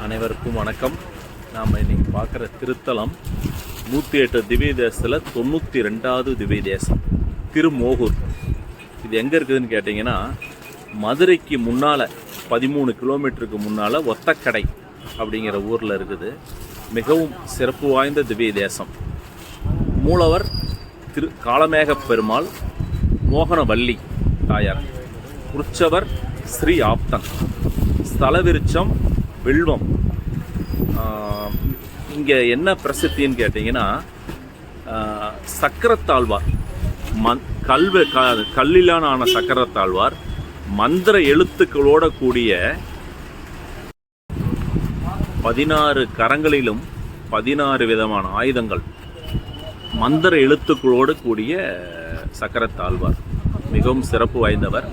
அனைவருக்கும் வணக்கம். நாம் இன்னைக்கு பார்க்குற திருத்தலம் 108 திவ்ய தேசத்தில் 92வது திவ்ய தேசம் திருமோகூர். இது எங்கே இருக்குதுன்னு கேட்டிங்கன்னா, மதுரைக்கு முன்னால் 13 கிலோமீட்டருக்கு முன்னால் ஒத்தக்கடை அப்படிங்கிற ஊரில் இருக்குது. மிகவும் சிறப்பு வாய்ந்த திவ்ய தேசம். மூலவர் காளமேக பெருமாள், மோகனவல்லி தாயார், உற்சவர் ஸ்ரீ ஆப்தன், ஸ்தல விருட்சம் வில்வம். இங்கே என்ன பிரசித்தின்னு கேட்டிங்கன்னா, சக்கரத்தாழ்வார் கல்லிலான ஆன சக்கரத்தாழ்வார் மந்திர எழுத்துக்களோட கூடிய 16 கரங்களிலும் 16 விதமான ஆயுதங்கள், மந்திர எழுத்துக்களோடு கூடிய சக்கரத்தாழ்வார் மிகவும் சிறப்பு வாய்ந்தவர்.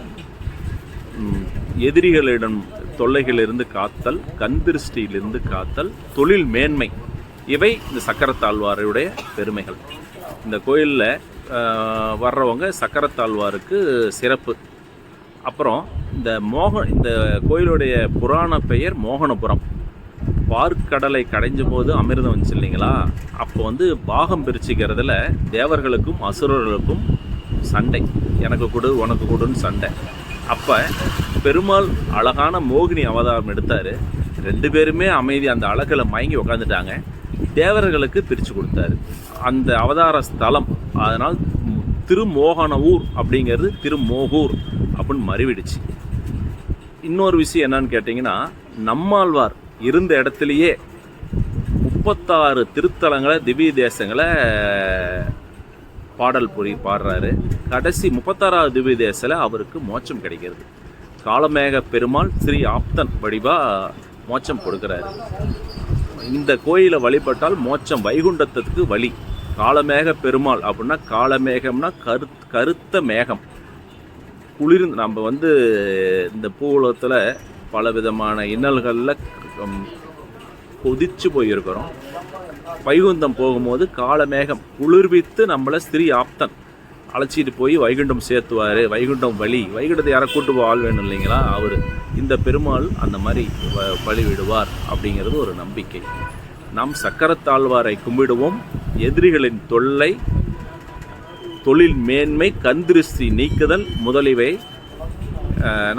எதிரிகளிடம் தொல்லைகளிலிருந்து காத்தல், கண் திருஷ்டியிலிருந்து காத்தல், தொழில் மேன்மை, இவை இந்த சக்கரத்தாழ்வாருடைய பெருமைகள். இந்த கோயிலில் வர்றவங்க சக்கரத்தாழ்வாருக்கு சிறப்பு. அப்புறம் இந்த கோயிலுடைய புராண பெயர் மோகனபுரம். பார்க்கடலை கடைஞ்ச போது அமிர்தம் வந்துச்சு இல்லைங்களா, அப்போ பாகம் பிரிச்சுக்கிறதுல தேவர்களுக்கும் அசுரர்களுக்கும் சண்டை, எனக்கு கொடு உனக்கு கொடுன்னு சண்டை. அப்போ பெருமாள் அழகான மோகினி அவதாரம் எடுத்தார். 2 பேருமே அமைதி, அந்த அழகில் மயங்கி உக்காந்துட்டாங்க. தேவர்களுக்கு பிரித்து கொடுத்தாரு அந்த அவதார ஸ்தலம். அதனால் திருமோகனவூர் அப்படிங்கிறது திருமோகூர் அப்படின்னு மறிவிடுச்சு. இன்னொரு விஷயம் என்னன்னு கேட்டிங்கன்னா, நம்மாழ்வார் இருந்த இடத்துலையே 36 திருத்தலங்களை, திவ்ய தேசங்களை பாடல் பாடுறாரு. கடைசி 36வது திவ்ய தேசத்தில் அவருக்கு மோட்சம் கிடைக்கிறது. காளமேக பெருமாள் ஸ்ரீ ஆப்தன் வடிவா மோட்சம் கொடுக்குறாரு. இந்த கோயிலை வழிபட்டால் மோட்சம், வைகுண்டத்துக்கு வழி. காளமேக பெருமாள் அப்படின்னா, காளமேகம்னா கருத்த மேகம், குளிர்ந்து. நம்ம இந்த பூவுலகத்தில் பல விதமான இன்னல்களில் கொதிச்சு போயிருக்கிறோம். வைகுண்டம் போகும்போது காளமேகம் குளிர்வித்து நம்மளை ஸ்ரீ ஆப்தன் அழைச்சிட்டு போய் வைகுண்டம் சேர்த்துவார். வைகுண்டம் வழி, வைகுண்டத்தை யாரை கூட்டு போய் ஆள் வேணும் இல்லைங்களா, அவர் இந்த பெருமாள் அந்த மாதிரி வழி விடுவார் அப்படிங்கிறது ஒரு நம்பிக்கை. நாம் சக்கரத்தாழ்வாரை கும்பிடுவோம். எதிரிகளின் தொல்லை, தொழில் மேன்மை, கந்திருஷ்டி நீக்குதல் முதலியவை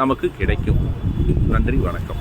நமக்கு கிடைக்கும். நன்றி, வணக்கம்.